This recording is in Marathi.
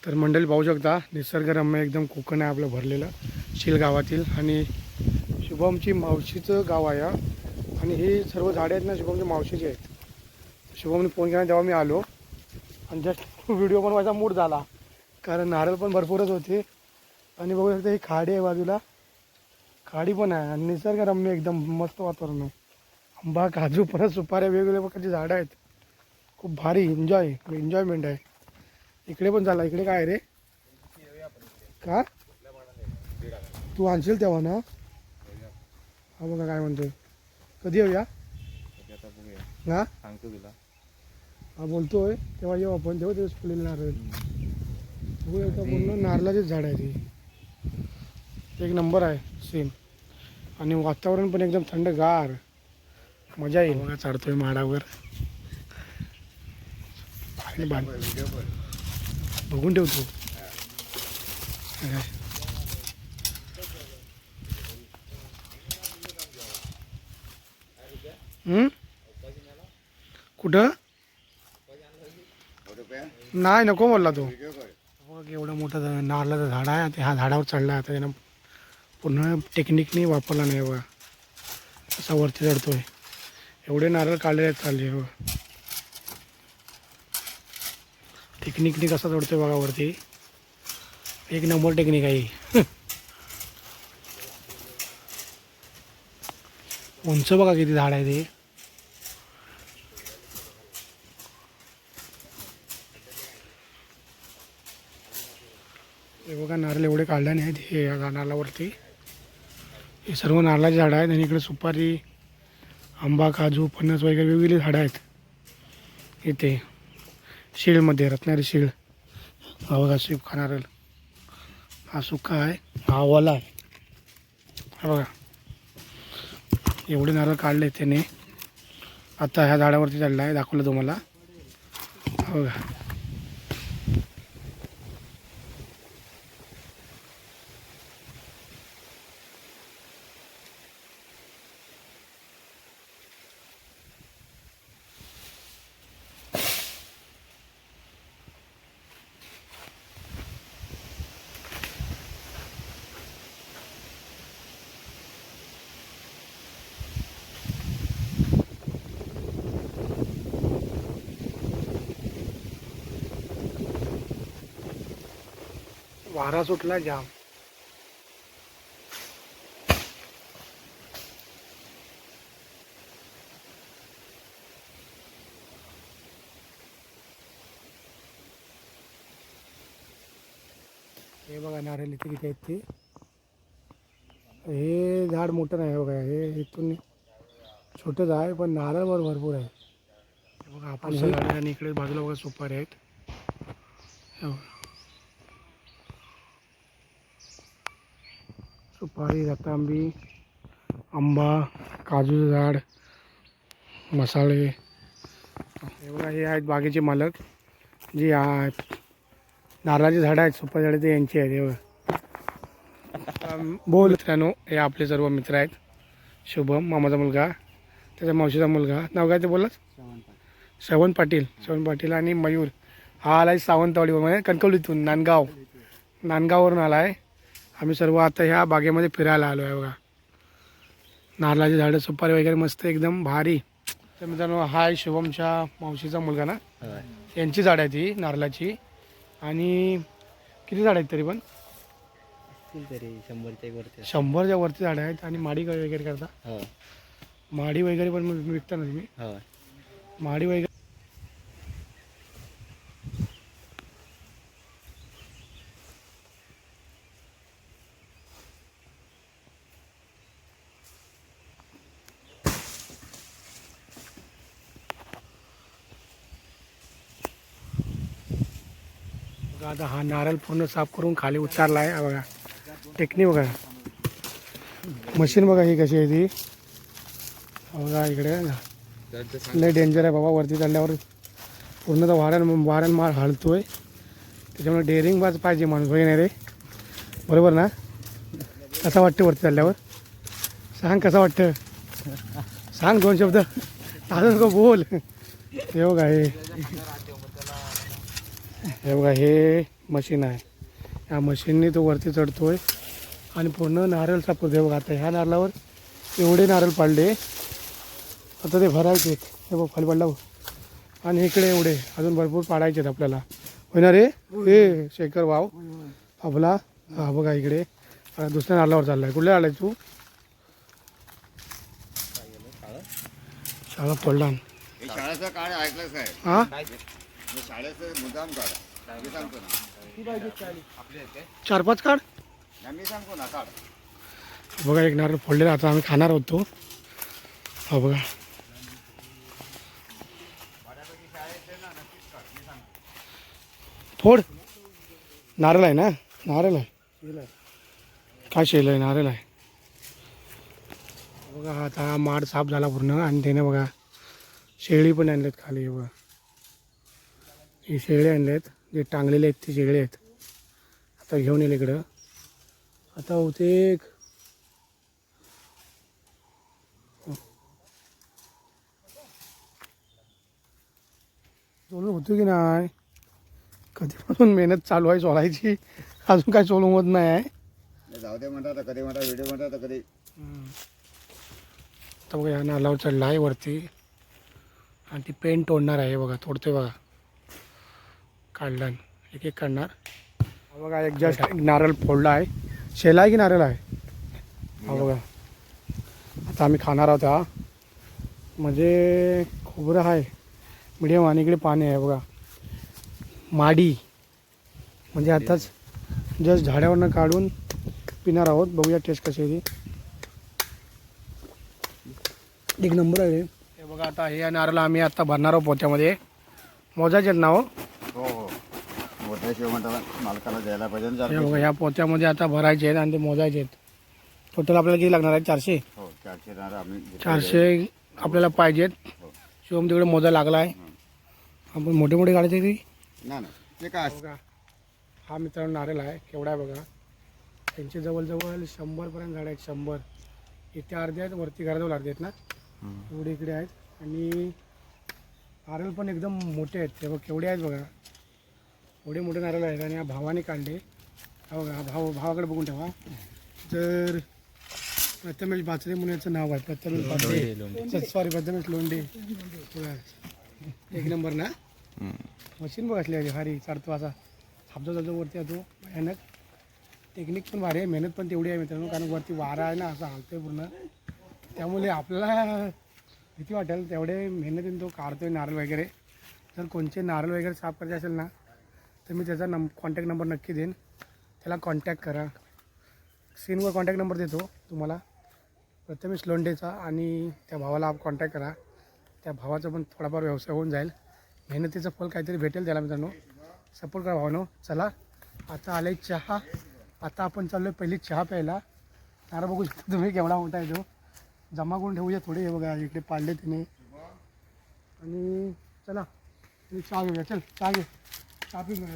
तर मंडळी पाहू शकता निसर्गरम्य एकदम कोकण आहे आपलं भरलेलं शील गावातील. आणि शुभमची मावशीचं गाव आहे हा. आणि हे सर्व झाडे आहेत ना शुभमच्या मावशीची आहेत. शुभमने फोन केला तेव्हा मी आलो आणि जस्ट व्हिडिओ बनवायचा मूड झाला कारण नारळ पण भरपूरच होते. आणि बघू शकता ही खाडी आहे बाजूला, खाडी पण आहे आणि निसर्गरम्य एकदम मस्त वातावरण आहे. आंबा काजू परत सुपाऱ्या वेगवेगळ्या प्रकारची झाडं आहेत. खूप भारी एन्जॉयमेंट आहे. इकडे पण झाला. इकडे काय आहे रे का तू आणशील तेव्हा ना. हा बघा काय म्हणतोय, कधी येऊया ना सांगतो तुला. हा बोलतोय तेव्हा येऊ आपण. तेव्हा दिवस फुलेले नारळ बघूया का पूर्ण नारळाचेच झाड आहे ते. एक नंबर आहे सीन आणि वातावरण पण एकदम थंडगार, मजा येईल. बघा चढतोय माडावर. बघून ठेवतो कुठं नाही नको बोलला तो. बघ एवढं मोठं नारळाचं झाड आहे. ते ह्या झाडावर चढला आता त्यानं पूर्ण टेक्निकनी वापरला नाही बघा. असा वरती चढतोय. एवढे नारळ काढले आहेत चालले बघा. टेक्निकनी कसा चढतोय बघा वरती. एक नंबर टेक्निक आहे. उंच बघा किती झाड आहे ते. हे बघा नारळ एवढे काढले नाहीत हे या नारळावरती. हे सर्व नारळाची झाडं आहेत आणि इकडे सुपारी, आंबा, काजू, फणस वगैरे वेगवेगळी झाडं आहेत. इथे शीळमध्ये रत्नागिरी शीळ. हा बघा सुका नारळ, हा सुका आहे, हा ओला आहे. हा बघा एवढे नारळ काढले त्याने. आता ह्या झाडावरती चढला आहे, दाखवलं तुम्हाला. हा बघा वारा सुटला जाम. हे बघा नारळ इथे किती आहेत ते. हे झाड मोठं नाही बघा, हे इथून छोटंच आहे पण नारळ भरपूर आहे. हे बघा आपण झाड आहे आणि इकडे बाजूला बघा सुपारी आहेत. हे बघा. सुपारी, रतांबी, आंबा, काजूचं झाड, मसाले. हे बघा हे आहेत बागेचे मालक. जी नारळाची झाडं आहेत, सुपारी झाडं ते यांची आहेत. हे बघा बोल मित्रांनो, हे आपले सर्व मित्र आहेत. शुभम मामाचा मुलगा, त्याचा मावशीचा मुलगा. नाव काय ते बोललास? श्रवण पाटील. श्रवण पाटील आणि मयूर. हा आला आहे सावंतवाडीवर म्हणजे कणकवलीतून, नांदगाववरून आला आहे. आम्ही सर्व आता ह्या बागेमध्ये फिरायला आलो आहे बघा. नारळाची झाडं, सुपारी वगैरे मस्त एकदम भारी. तर मित्रांनो हा आहे शुभमच्या मावशीचा मुलगा ना, यांची झाड आहे ती नारळाची. आणि किती झाड आहेत तरी पण? तरी 100च्या वरती झाडं आहेत. आणि माडी वगैरे करता, माडी वगैरे पण विकता ना तुम्ही? माडी वगैरे आता हा नारळ पूर्ण साफ करून खाली उतारला आहे. बघा टेक्निक बघा, मशीन बघा ही कशी आहे ती. बघा इकडे लय डेंजर आहे बाबा. वरती चढल्यावर पूर्ण वाऱ्यान माल हलतोय. त्याच्यामुळे डेअरिंग बाज पाहिजे माणूस, बघ नाही रे. बरोबर ना? कसं वाटतं वरती चढल्यावर? सांग कसं वाटतं, सांग 2 शब्द. असं नको बोल. हे बघा हे हे बघा हे मशीन आहे. या मशीनने तो वरती चढतोय आणि पूर्ण नारळ सापडतो. हे बघा आता ह्या नारळावर एवढे नारळ पाडले, आता ते भरायचे आहेत. हे बघ खाली पडला बघ. आणि इकडे एवढे अजून भरपूर पाडायचे आहेत आपल्याला. होणार रे हे शेखर वाव आपला. हा बघा इकडे आता दुसऱ्या नारळावर चाललाय. कुठल्या आलाय तू? शाळा पडला. हे शाळेचं काळ ऐकलंच आहे. हा हे शाळेचं मुद्दाम काढ. मी सांगतो ना. 4-5 काढ. मी सांगतो ना काढ. बघा एक नारळ फोडलेला आता आम्ही खाणार होतो. हा बघा फोड. नारळ आहे ना? नारळ आहे काय? शेल आहे नारळ आहे. बघा आता माड साफ झाला पूर्ण. आणि त्याने बघा शेळी पण आणलेत खाली. हे बघा ही शेळी आणलेत, जे टांगलेले आहेत ते शेळी आहेत. आता घेऊन येईल इकडं. आता होते सोलून होतो की नाही. कधीपासून मेहनत चालू आहे सोलायची, अजून काय सोलून होत नाही आहे. हे जाऊ दे म्हणतात कधी म्हणतात व्हिडिओ म्हणतात कधी. तर बघा या नालावर चढला आहे वरती आणि ती पेन तोडणार आहे. बघा तोडतोय बघा. काढला एक एक काढणार. हा बघा एक जस्ट एक नारळ फोडला आहे. शेला आहे की नारळ आहे? हा बघा आता आम्ही खाणार आहोत. हा म्हणजे खोबरं आहे मिडियम आणि इकडे पाणी आहे बघा. माडी म्हणजे आताच जस्ट झाडावरनं काढून पिणार आहोत. बघूया टेस्ट कशी आहे ती. एक नंबर आहे हे बघा. आता हे नारळ आम्ही आता भरणार आहोत पोत्यामध्ये. मोजायचे आहेत ना हो? हो हो. मोठ्याशिवाय म्हणतात मालकाला द्यायला पाहिजे ना हे बघा या पोत्यामध्ये आता भरायचे आहेत आणि ते मोजायचे आहेत. टोटल आपल्याला किती लागणार आहे? 400. हो 400 नारळ आम्ही घेतले. 400 आपल्याला पाहिजेत. शिवम तिकडे मोजायला लागला आहे. आपण मोठे मोठे काढायचे ती. नाही नाही ते काय असतं. बघा हा मित्रांनो नारळ आहे. केवढा आहे बघा. त्यांचे जवळजवळ 100पर्यंत झाड आहेत. 100 इथे अर्धे आहेत, वरती घराजवळ अर्धे आहेत ना. एवढे इकडे आहेत. आणि नारळ पण एकदम मोठे आहेत. ते बघ केवढे आहेत बघा. एवढे मोठे नारळ आहेत. आणि या भावाने काढले. हा बघा भावाकडे बघून ठेवा. तर प्रथमेश बाचरे म्हणून याचं नाव आहे. प्रथमेश बाचरे, सॉरी प्रथमेश लोंढे. बघा एक नंबर ना. मशीन बघ असली आहे भारी. चालतो असा हापजा जातो वरती येतो. भयानक टेक्निक पण भारी आहे. मेहनत पण तेवढी आहे मित्रांनो. कारण वरती वारा आहे ना, असं हालतोय पूर्ण. त्यामुळे आपल्याला भीती वाटेल तेवढे मेहनतीने तो काढतोय नारळ वगैरे. जर कोणचे नारळ वगैरे साफ करायचे असेल ना तर मी त्याचा कॉन्टॅक्ट नंबर नक्की देईन. त्याला कॉन्टॅक्ट करा. स्क्रीनवर कॉन्टॅक्ट नंबर देतो तुम्हाला प्रथमेश लोंढेचा. आणि त्या भावाला कॉन्टॅक्ट करा. त्या भावाचा पण थोडाफार व्यवसाय होऊन जाईल. मेहनतीचं फळ काहीतरी भेटेल त्याला मित्रांनो. सपोर्ट करा भावानो. चला आता आले चहा. आता आपण चाललो आहे पहिली चहा प्यायला. नारळ बघू शकता तुम्ही केवढा मोठा आहे तो. जमा करून ठेवूया थोडे. हे बघा इकडे पाडले तिने. आणि चला चहा घेऊया. चल चहा घे. चहा पिऊया.